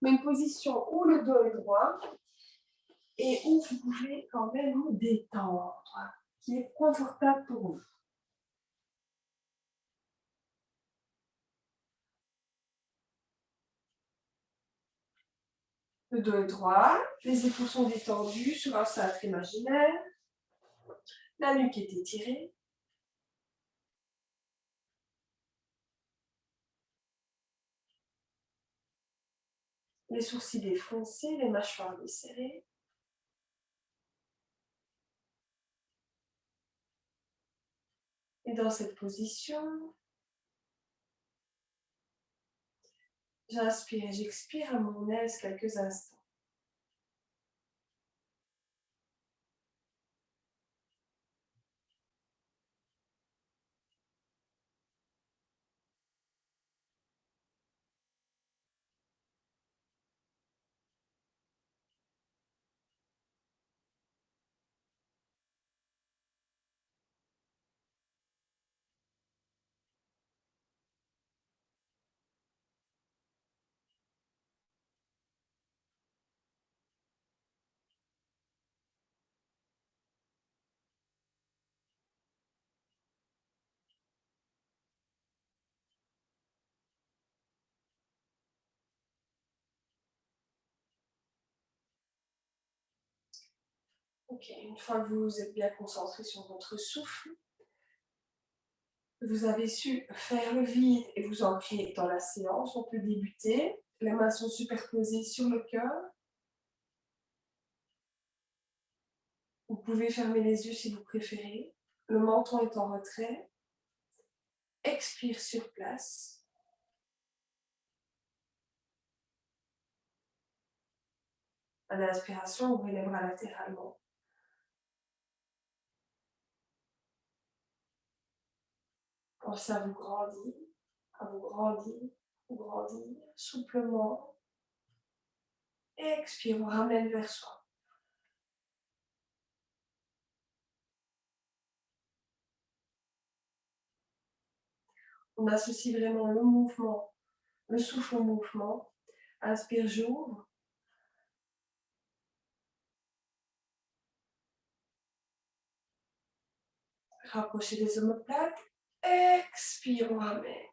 mais une position où le dos est droit et où vous pouvez quand même vous détendre, qui est confortable pour vous. Le dos est droit, les épaules sont détendues sur un cintre imaginaire, la nuque est étirée. Les sourcils défoncés, les mâchoires desserrées. Et dans cette position, j'inspire et j'expire à mon aise quelques instants. Ok, une fois que vous êtes bien concentré sur votre souffle, vous avez su faire le vide et vous ancrer dans la séance, on peut débuter. Les mains sont superposées sur le cœur. Vous pouvez fermer les yeux si vous préférez. Le menton est en retrait. Expire sur place. À l'inspiration, ouvrez les bras latéralement. Pensez à vous grandir, à vous grandir, vous grandir souplement. Et expire, on ramène vers soi. On associe vraiment le mouvement, le souffle au mouvement. Inspire, j'ouvre. Rapprochez les omoplates. Expire, on ramène.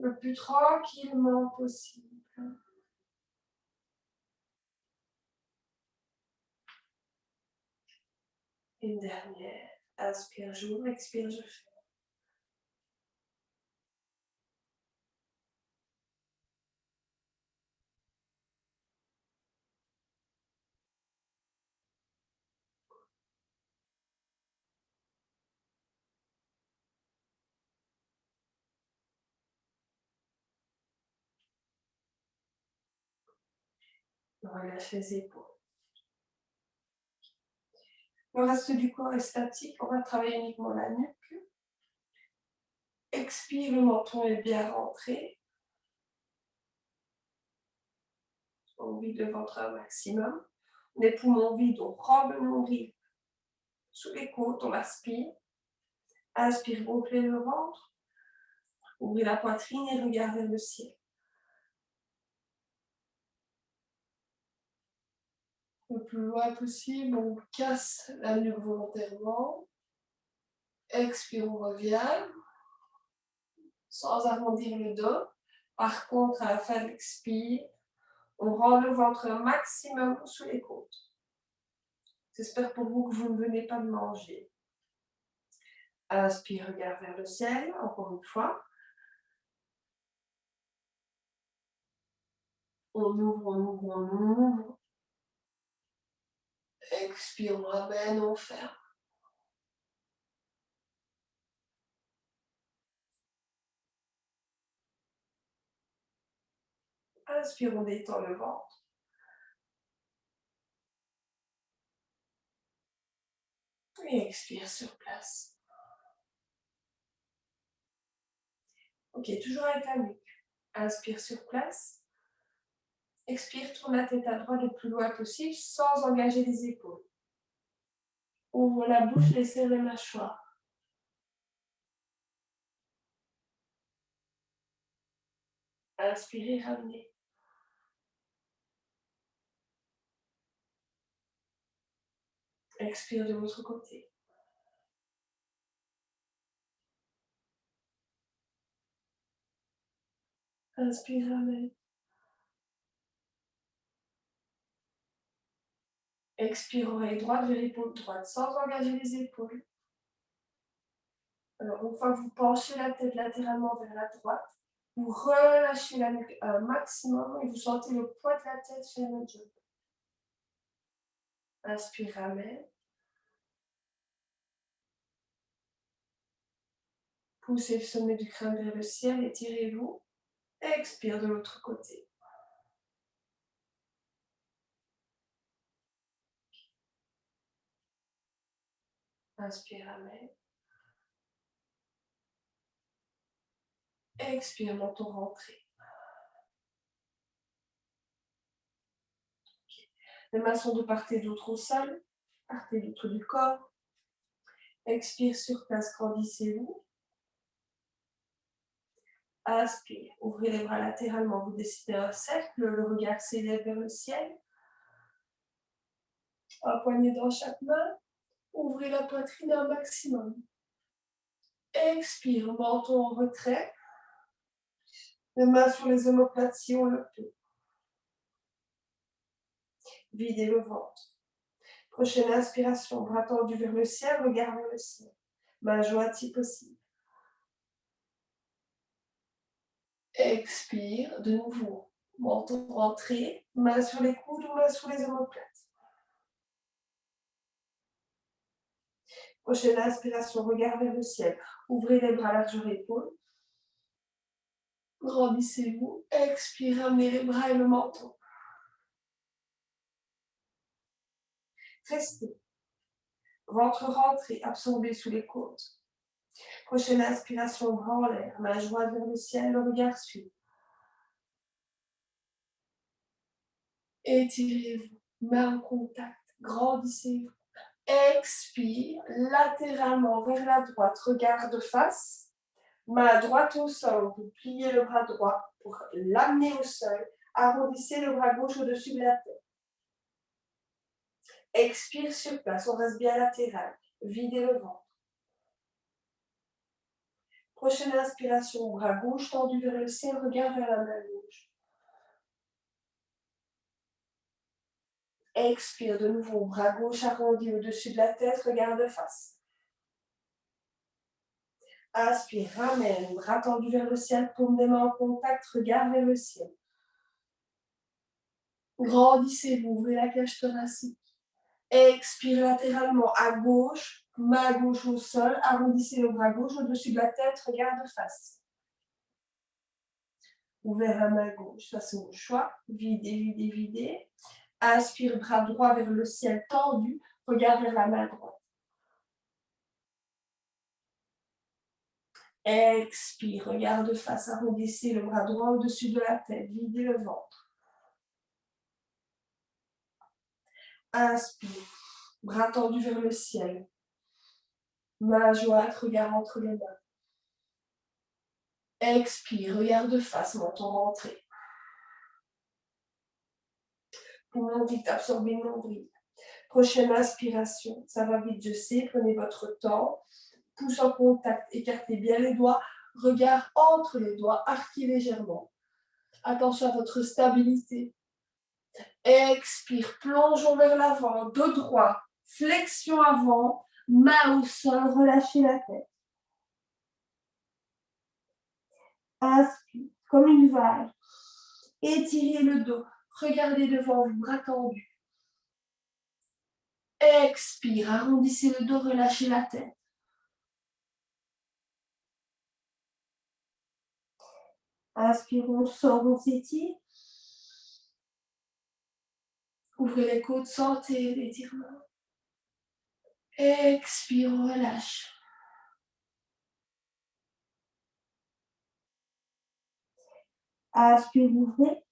Le plus tranquillement possible. Une dernière. Inspire, j'ouvre. Expire, je ferme. Relâche les épaules. Le reste du corps est statique. On va travailler uniquement la nuque. Expire, le menton est bien rentré. On vide le ventre un maximum. Les poumons vides, on prend le nombril sous les côtes, on aspire. Inspire, gonflez le ventre. Ouvrez la poitrine et regardez le ciel. Le plus loin possible, on casse la nuque volontairement. Expire, on revient. Sans arrondir le dos. Par contre, à la fin de l'expire, on rend le ventre un maximum sous les côtes. J'espère pour vous que vous ne venez pas de manger. Inspire, regarde vers le ciel, encore une fois. On ouvre, on ouvre, on ouvre. Expire, on ramène, on ferme. Inspire, on détend le ventre. Et expire sur place. Ok, toujours avec la nuque. Inspire sur place. Expire, tourne la tête à droite le plus loin possible sans engager les épaules. Ouvre la bouche, laissez les mâchoires. Inspirez, ramenez. Expire de l'autre côté. Inspire, ramène. Expire, oreille droite vers épaule droite, sans engager les épaules. Alors, une fois que vous penchez la tête latéralement vers la droite, vous relâchez la nuque un maximum et vous sentez le poids de la tête faire le job. Inspire, ramène. Poussez le sommet du crâne vers le ciel, étirez-vous. Expire de l'autre côté. Inspire, ramène. Expire, menton rentré. Les mains sont de part et d'autre au sol, part et d'autre du corps. Expire sur place, grandissez-vous. Inspire, ouvrez les bras latéralement, vous dessinez un cercle, le regard s'élève vers le ciel. Un poignet dans chaque main, ouvrez la poitrine un maximum. Expire, menton en retrait. Les mains sur les omoplates si on le peut. Videz le ventre. Prochaine inspiration, bras tendus vers le ciel, regard vers le ciel. Main jointe si possible. Expire, de nouveau. Menton rentré, main sur les coudes ou main sur les omoplates. Prochaine inspiration, regard vers le ciel. Ouvrez les bras largeur épaule. Grandissez-vous. Expire, ramenez les bras et le menton. Restez. Ventre rentré, absorbé sous les côtes. Prochaine inspiration, bras en l'air. Main jointe vers le ciel, le regard suit. Étirez-vous. Main en contact. Grandissez-vous. Expire, latéralement vers la droite, regard de face. Main droite au sol, vous pliez le bras droit pour l'amener au sol. Arrondissez le bras gauche au-dessus de la tête. Expire sur place, on reste bien latéral. Videz le ventre. Prochaine inspiration, bras gauche tendu vers le ciel, regard vers la main gauche. Expire de nouveau, bras gauche arrondi au-dessus de la tête, regard de face. Inspire, ramène, bras tendu vers le ciel, paume des mains en contact, regard vers le ciel. Grandissez-vous, ouvrez la cage thoracique. Expire latéralement à gauche, main gauche au sol, arrondissez le bras gauche au-dessus de la tête, regard de face. Ouvert à main gauche, façon au choix, videz, videz, videz. Inspire, bras droit vers le ciel tendu, regard vers la main droite. Expire, regard de face, arrondissez le bras droit au-dessus de la tête, videz le ventre. Inspire, bras tendu vers le ciel. Main jointe, regard entre les mains. Expire, regard de face, menton rentré. Poumon vite, absorbez le nombril. Prochaine inspiration, ça va vite, je sais, prenez votre temps. Pouce en contact, écartez bien les doigts. Regard entre les doigts, arquez légèrement. Attention à votre stabilité. Expire, plongeons vers l'avant, dos droit, flexion avant, main au sol, relâchez la tête. Inspire, comme une vague. Étirez le dos, regardez devant vous, bras tendus. Expire, arrondissez le dos, relâchez la tête. Inspire, on sort, on s'étire. Ouvrez les côtes, sentez l'étirement. Expire, on relâche. Inspire, ouvrez.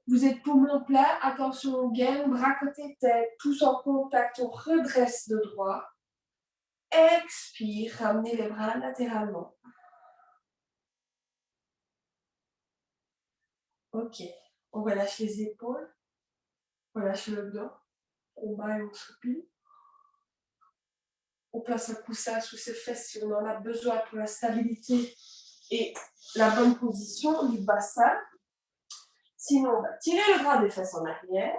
Vous êtes poumon plat, attention aux gaines, bras côté tête, tous en contact, on redresse le droit. Expire, ramenez les bras latéralement. Ok, on relâche les épaules, on relâche le dos. On bat et on soupire. On place un coussin sous ses fesses si on en a besoin pour la stabilité et la bonne position du bassin. Sinon, on va tirer le bras des fesses en arrière.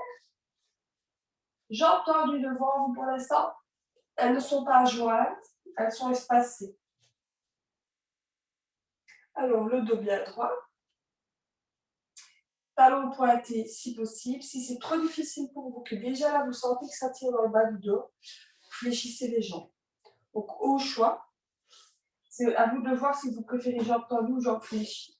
Jambes tendues devant vous pour l'instant. Elles ne sont pas jointes, elles sont espacées. Alors, le dos bien droit. Talons pointés si possible. Si c'est trop difficile pour vous, que déjà là vous sentez que ça tire dans le bas du dos, fléchissez les jambes. Donc au choix, c'est à vous de voir si vous préférez jambes tendues ou jambes fléchies.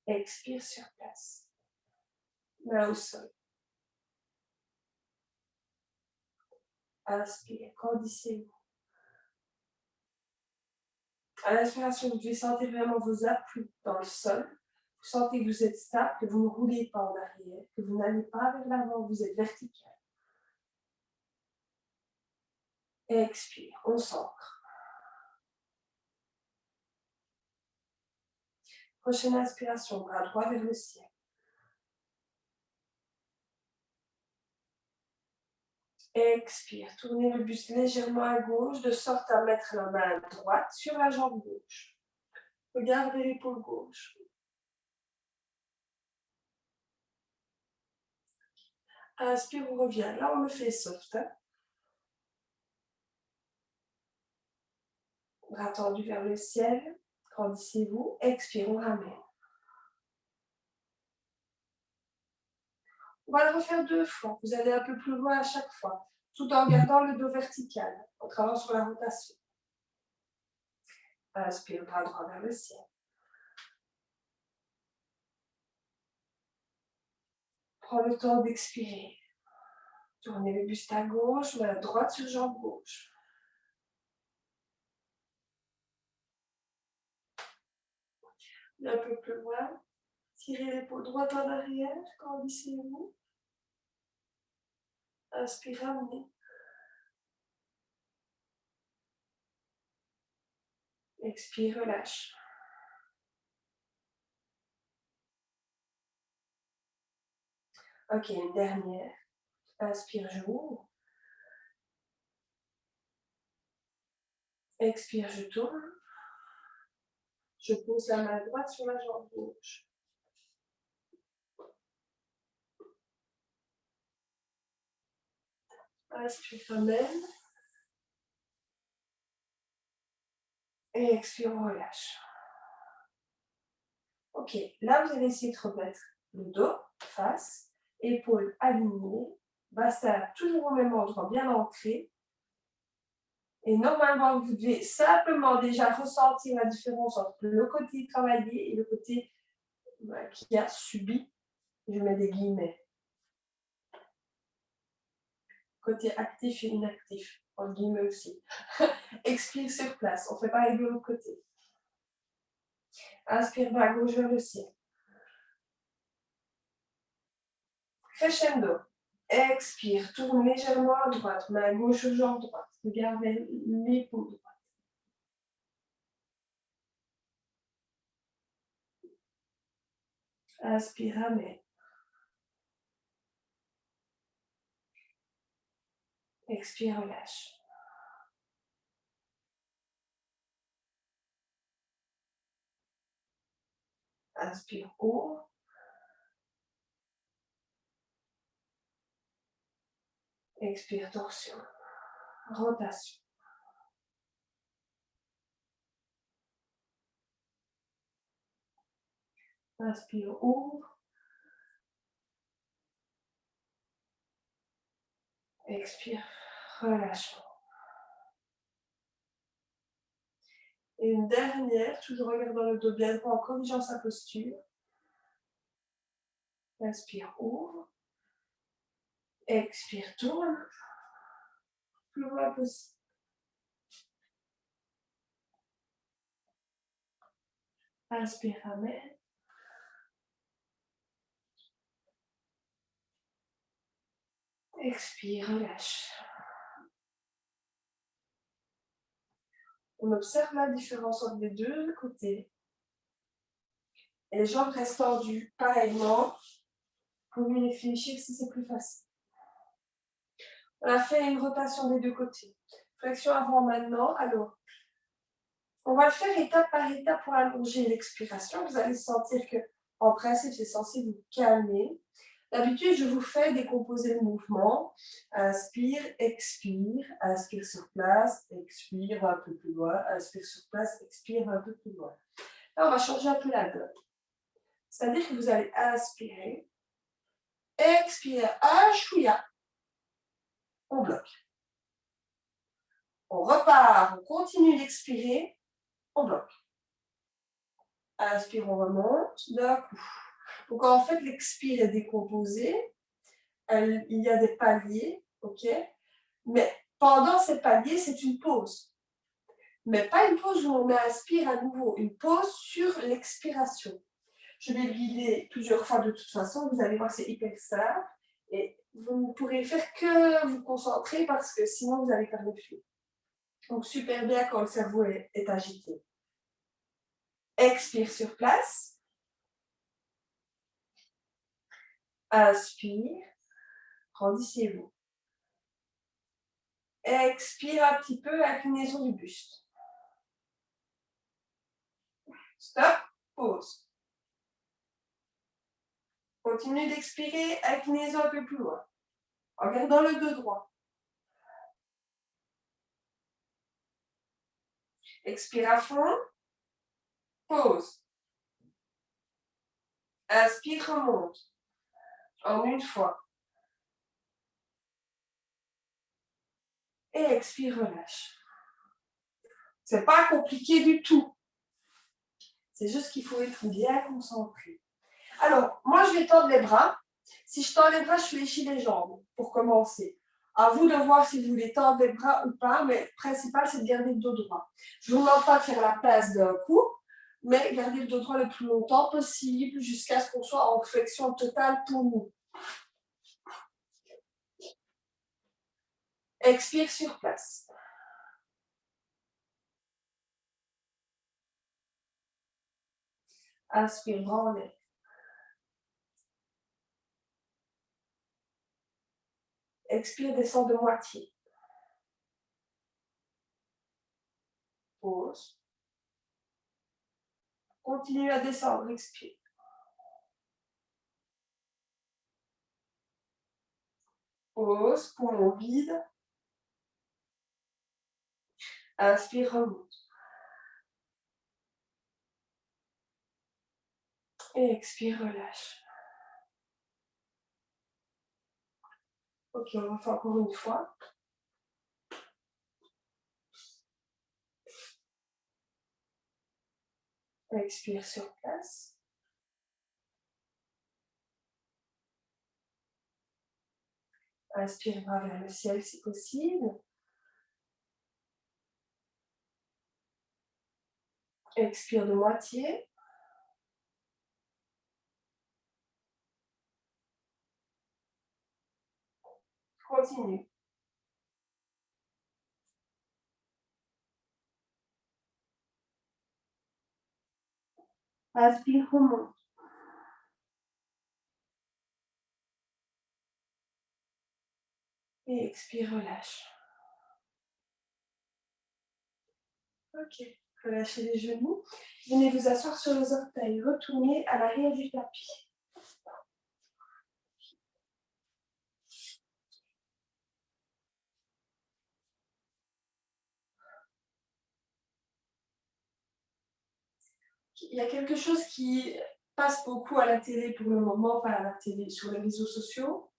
Expire sur place. Main au sol. Inspire, grandissez-vous. À l'inspiration, vous devez sentir vraiment vos appuis dans le sol. Vous sentez que vous êtes stable, que vous ne roulez pas en arrière, que vous n'allez pas vers l'avant, vous êtes vertical. Expire, on s'ancre. Prochaine inspiration, bras droit vers le ciel. Expire, tournez le buste légèrement à gauche, de sorte à mettre la main droite sur la jambe gauche. Regardez l'épaule gauche. Inspire, on revient. Là, on le fait soft. Hein? Bras tendus vers le ciel. Grandissez-vous. Expire, on ramène. On va le refaire 2 fois. Vous allez un peu plus loin à chaque fois, tout en gardant le dos vertical, en travaillant sur la rotation. Inspire, bras droit vers le ciel. Prends le temps d'expirer. Tournez le buste à gauche, main droite sur jambe gauche. Un peu plus loin. Tirez l'épaule droite en arrière, grandissez-vous. Inspire, ramenez. Expire, relâche. Ok, une dernière. Inspire, j'ouvre. Expire, je tourne. Je pose la main droite sur la jambe gauche. Inspire, ramène. Et expire, on relâche. Ok, là vous allez essayer de remettre le dos, face, épaules alignées, bassin toujours au même endroit, bien ancré. Et normalement, vous devez simplement déjà ressentir la différence entre le côté travaillé et le côté qui a subi, je mets des guillemets, côté actif et inactif, en guillemets aussi. Expire sur place, on fait pareil de l'autre côté. Inspire bras gauche vers le ciel. Crescendo. Expire, tourne légèrement à droite, main gauche sur jambe droite. Regarde vers l'épaule droite. Inspire, ramène. Expire, relâche. Inspire, ouvre. Expire, torsion. Rotation. Inspire, ouvre. Expire, relâchement. Et une dernière, toujours regardant le dos bien droit en corrigeant sa posture. Inspire, ouvre. Expire, tourne. Plus loin possible. Inspire, ramène. Expire, relâche. On observe la différence entre les deux côtés. Et les jambes restent tendues, pareillement. Vous pouvez les fléchir si c'est plus facile. On a fait une rotation des deux côtés. Flexion avant maintenant. Alors, on va le faire étape par étape pour allonger l'expiration. Vous allez sentir que, en principe, c'est censé vous calmer. D'habitude, je vous fais décomposer le mouvement. Inspire, expire sur place, expire un peu plus loin, inspire sur place, expire un peu plus loin. Là, on va changer un peu la donne. C'est-à-dire que vous allez inspirer, expirer, un chouïa, on bloque. On repart, on continue d'expirer, on bloque. Inspire, on remonte, d'un coup. Donc en fait, l'expire est décomposé. Il y a des paliers, ok? Mais pendant ces paliers, c'est une pause. Mais pas une pause où on inspire à nouveau, une pause sur l'expiration. Je vais le guider plusieurs fois de toute façon, vous allez voir, c'est hyper simple. Et vous ne pourrez faire que vous concentrer parce que sinon vous allez perdre le fil. Donc super bien quand le cerveau est agité. Expire sur place. Inspire. Grandissez-vous. Expire un petit peu, inclinaison du buste. Stop, pause. Continue d'expirer, inclinaison un peu plus loin. En gardant le dos droit. Expire à fond. Pause. Inspire, remonte. En une fois. Et expire, relâche. C'est pas compliqué du tout. C'est juste qu'il faut être bien concentré. Alors, moi, je vais tendre les bras. Si je tends les bras, je fléchis les jambes pour commencer. À vous de voir si vous voulez tendre les bras ou pas, mais le principal, c'est de garder le dos droit. Je ne vous demande pas de faire la passe d'un coup, mais garder le dos droit le plus longtemps possible jusqu'à ce qu'on soit en flexion totale pour nous. Expire sur place. Inspire, grand nez. Expire, descend de moitié. Pause. Continue à descendre, expire. Pause, poumon vide. Inspire, remonte. Et expire, relâche. Ok, on va faire encore une fois. Expire sur place. Inspire, bras vers le ciel si possible. Expire de moitié. Continue. Inspire, remonte. Et expire, relâche. Ok, relâchez les genoux. Venez vous asseoir sur les orteils. Retournez à l'arrière du tapis. Il y a quelque chose qui passe beaucoup à la télé pour le moment, pas à la télé, sur les réseaux sociaux.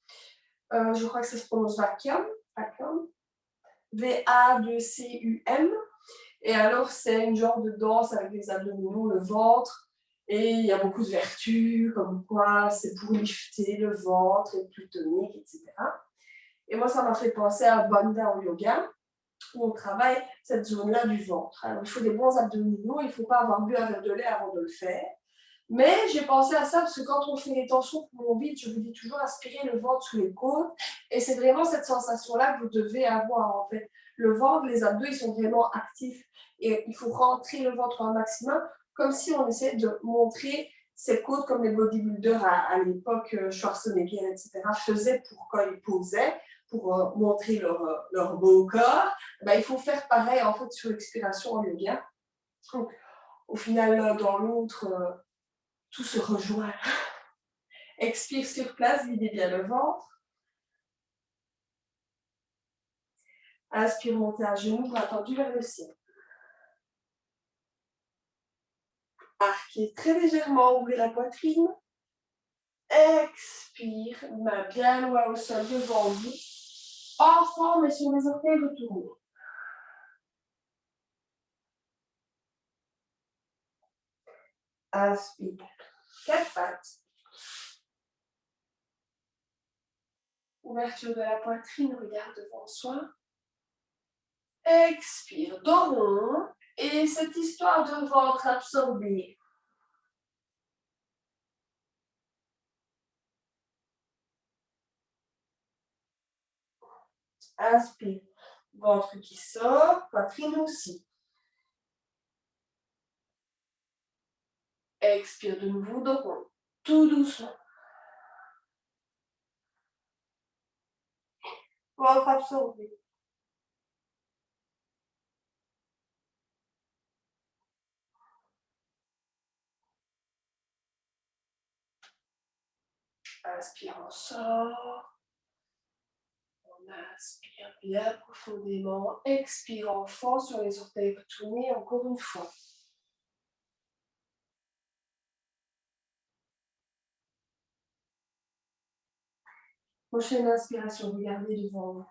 Je crois que ça se prononce vacuum. V-A-2-C-U-M. Et alors, c'est une genre de danse avec les abdominaux, le ventre. Et il y a beaucoup de vertus, comme quoi c'est pour lifter le ventre, être plus tonique, etc. Et moi, ça m'a fait penser à Bandha au yoga, où on travaille cette zone-là du ventre. Alors, il faut des bons abdominaux, il ne faut pas avoir bu un verre de lait avant de le faire. Mais j'ai pensé à ça parce que quand on fait les tensions pour mon vide, je vous dis toujours aspirer le ventre sous les côtes. Et c'est vraiment cette sensation-là que vous devez avoir en fait. Le ventre, les abdos, ils sont vraiment actifs. Et il faut rentrer le ventre un maximum, comme si on essayait de montrer ses côtes comme les bodybuilders à l'époque, Schwarzenegger, etc., faisaient pour quand ils posaient, pour montrer leur beau corps. Ben, il faut faire pareil en fait sur l'expiration en yoga. Donc, au final, l'un dans l'autre, tout se rejoint. Expire sur place, videz bien le ventre. Inspire, montez à genoux, bras tendus vers le ciel. Arquez très légèrement, ouvrez la poitrine. Expire, main bien loin au sol devant vous. Enfant, mais sur les orteils retournés. Inspire, quatre pattes. Ouverture de la poitrine, regard devant soi. Expire, dos rond. Et cette histoire de ventre absorbé. Inspire, ventre qui sort, poitrine aussi. Expire de nouveau, dos rond, tout doucement. Ventre absorbé. Inspire, on sort. On inspire bien profondément. Expire, enfant, sur les orteils retournés, encore une fois. Prochaine inspiration, regardez devant vous.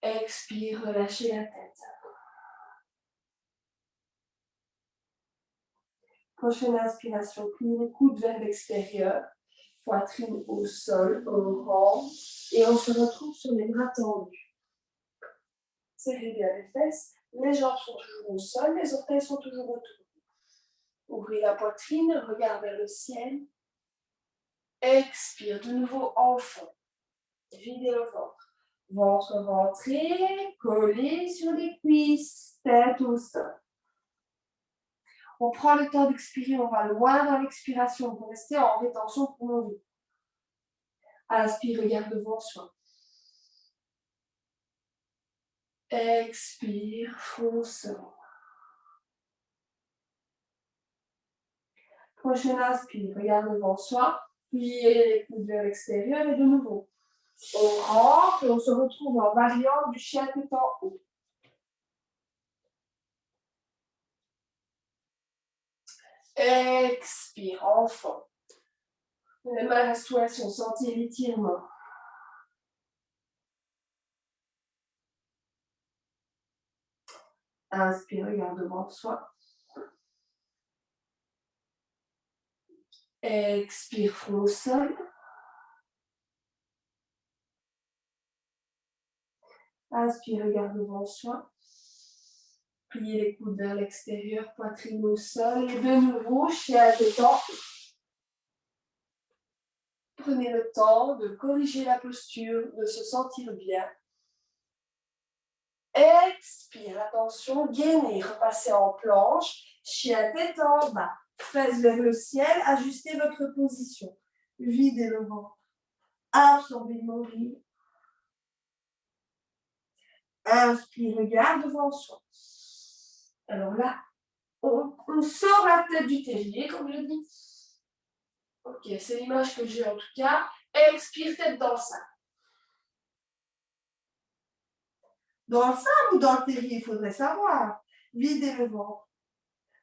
Expire, relâchez la tête. Prochaine inspiration, pliez les coudes vers l'extérieur. Poitrine au sol, on rentre et on se retrouve sur les bras tendus. Serrez bien les fesses, les jambes sont toujours au sol, les orteils sont toujours autour. Ouvrez la poitrine, regard vers le ciel. Expire, de nouveau enfant. Videz le ventre. Ventre rentré, collé sur les cuisses, tête au sol. On prend le temps d'expirer, on va loin dans l'expiration pour rester en rétention prolongée. Inspire, regarde devant soi. Expire, fonce. Prochaine inspire, regarde devant soi. Pliez les coudes vers l'extérieur et de nouveau. On rentre et on se retrouve en variante du chien tête en haut. Expire, enfant. Les mains restent où elles sont, sentez l'étirement. Inspire, regarde devant soi. Expire, front au sol. Inspire, regarde devant soi. Pliez les coudes vers l'extérieur, poitrine au sol. Et de nouveau, chien tête en haut. Prenez le temps de corriger la posture, de se sentir bien. Expire, attention, gainez, repassez en planche, chien tête en bas, fesses vers le ciel, ajustez votre position. Videz le ventre, absorbez le nombril. Inspire, regarde devant soi. Alors là, on sort la tête du terrier, comme je dis. Ok, c'est l'image que j'ai en tout cas. Expire, tête dans le sein. Dans le sein ou dans le terrier, il faudrait savoir. Videz le ventre.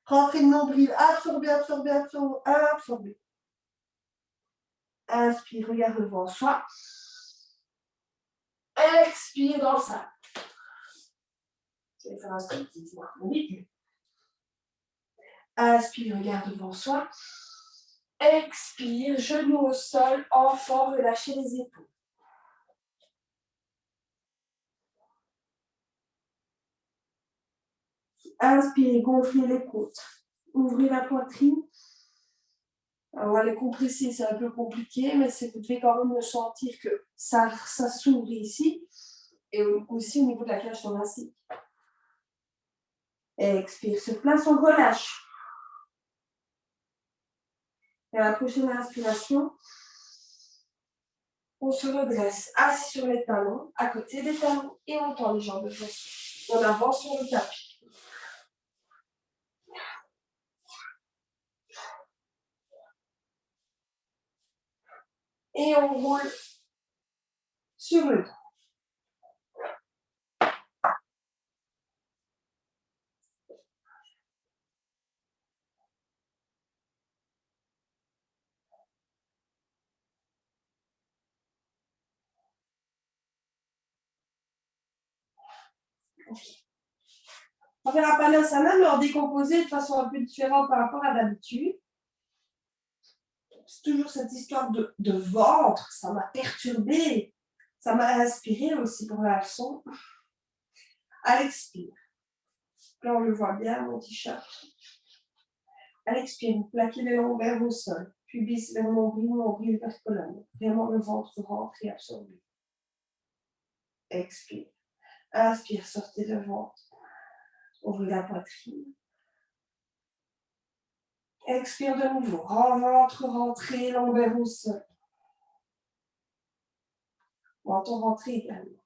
Rentrez le nombril, absorbez, absorbez, absorbez, absorbez. Inspire, regarde devant soi. Expire dans le sein. Je vais faire un stop, dites-moi. Inspire, regarde devant soi. Expire, genoux au sol, enfant, relâchez les épaules. Inspire, gonflez les côtes. Ouvrez la poitrine. On va les compresser, c'est un peu compliqué, mais vous devez quand même sentir que ça s'ouvre ici et aussi au niveau de la cage thoracique. Expire sur place, on relâche. Et à la prochaine inspiration, on se redresse, assis sur les talons, à côté des talons, et on tend les jambes de flexion. On avance sur le tapis. Et on roule sur le dos. On va faire un Padasana, mais en décomposé de façon un peu différente par rapport à d'habitude. C'est toujours cette histoire de ventre, ça m'a perturbée. Ça m'a inspiré aussi pour la leçon. À l'expire. Là, on le voit bien, mon t-shirt. À l'expire, vous plaquez les lombaires au sol. Pubis vers nombril vers colonne. Vraiment le ventre rentre et absorbé. Expire. Inspire, sortez le ventre. Ouvrez la poitrine. Expire de nouveau. Ventre, rentrez, lombaires au sol. Menton rentré également.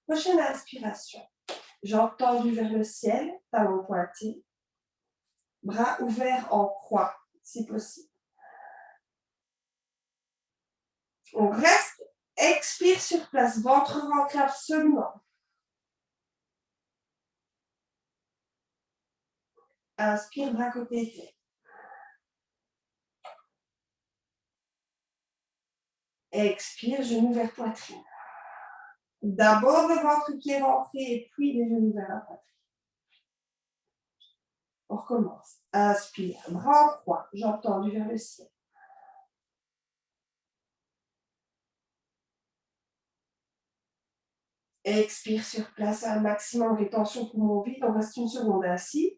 Prochaine inspiration. Jambes tendues vers le ciel, talons pointés. Bras ouverts en croix, si possible. On reste, expire sur place, ventre rentré absolument. Inspire, bras côté tête. Expire, genoux vers poitrine. D'abord le ventre qui est rentré et puis les genoux vers la poitrine. On recommence. Inspire, bras en croix, jambes tendues vers le ciel. Expire sur place, un maximum rétention poumon vide. On reste une seconde assis.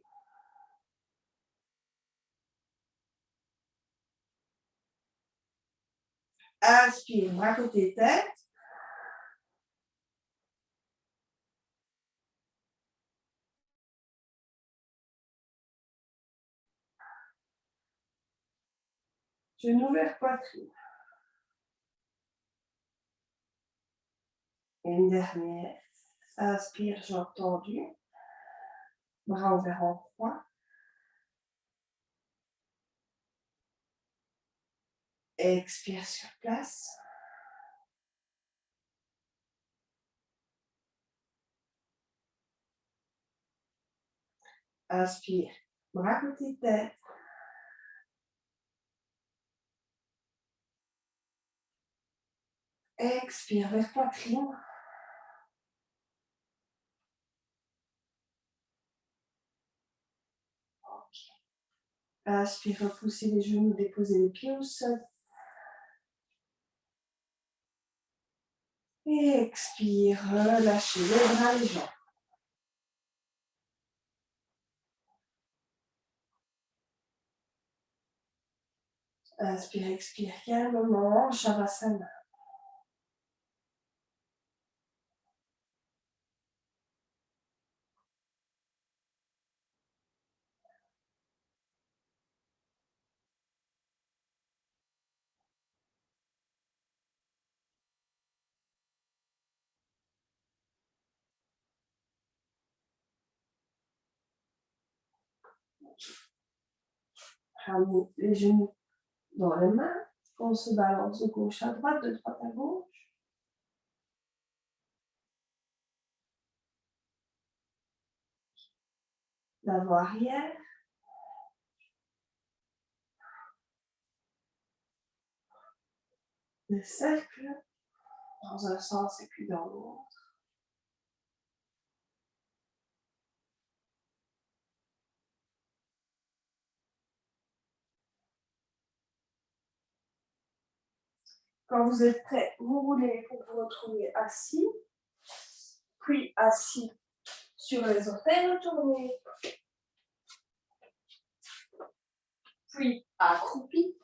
Inspire, bras côté tête. Genoux vers poitrine. Une dernière. Inspire, jambes tendues. Bras ouverts en croix. Expire sur place. Inspire, bras côté tête. Expire vers poitrine. Okay. Inspire, repoussez les genoux, déposez les pieds au sol. Et expire, relâchez les bras, les jambes. Inspire, expire calmement, Shavasana. Ramenez les genoux dans les mains. On se balance de gauche à droite, de droite à gauche. D'avant-arrière. Le cercle dans un sens et puis dans l'autre. Quand vous êtes prêt, vous roulez pour vous retrouver assis, puis assis sur les orteils, retournez puis accroupi.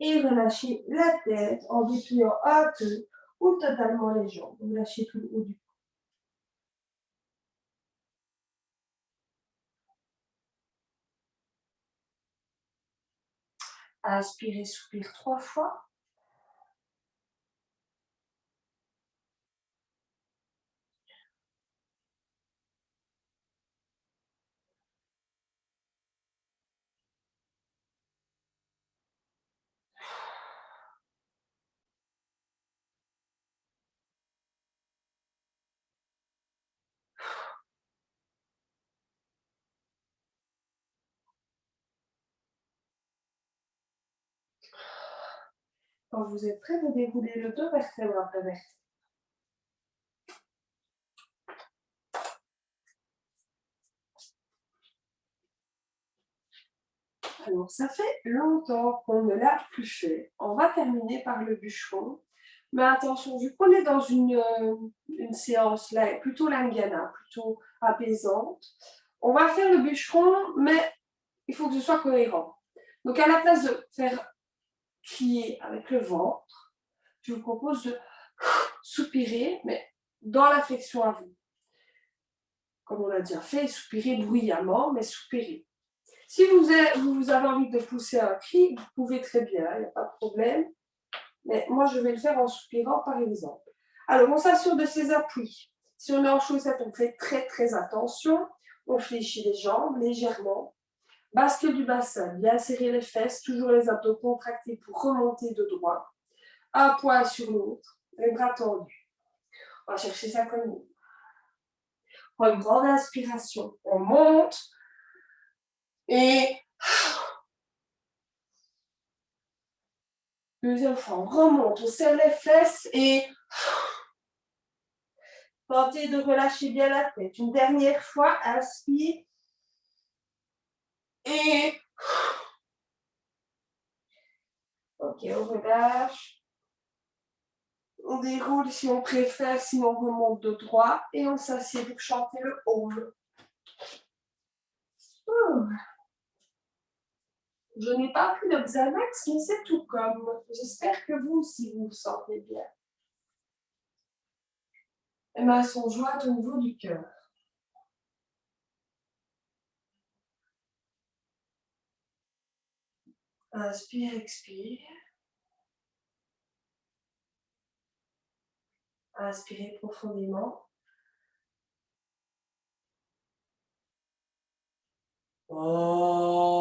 Et relâchez la tête en dépliant un peu ou totalement les jambes. Vous lâchez tout le haut du cou. Inspirez, soupire 3 fois. Quand vous êtes prêt, vous déroulez le dos vertèbre après vertèbre. Alors, ça fait longtemps qu'on ne l'a plus fait. On va terminer par le bûcheron. Mais attention, vu qu'on est dans une séance là, plutôt lingana, plutôt apaisante, on va faire le bûcheron, mais il faut que ce soit cohérent. Donc, à la place de faire crier avec le ventre, je vous propose de soupirer, mais dans la flexion à vous. Comme on l'a déjà fait, soupirer bruyamment, mais soupirer. Si vous avez envie de pousser un cri, vous pouvez très bien, il n'y a pas de problème. Mais moi, je vais le faire en soupirant, par exemple. Alors, on s'assure de ses appuis. Si on est en chaussette, on fait très, très attention. On fléchit les jambes légèrement. Bascule du bassin, bien serrer les fesses, toujours les abdos contractés pour remonter de droit. Un poids sur l'autre, les bras tendus. On va chercher ça comme nous. On prend une grande inspiration. On monte. Et deuxième fois, on remonte, on serre les fesses et tentez de relâcher bien la tête. Une dernière fois, inspire et ok, on relâche. On déroule si on préfère, sinon on remonte de droit et on s'assied pour chanter le home. Je n'ai pas pris de Xanax, mais c'est tout comme. J'espère que vous aussi vous vous sentez bien. Les mains sont jointes au niveau du cœur. Inspire, expire. Inspirez profondément. Oh.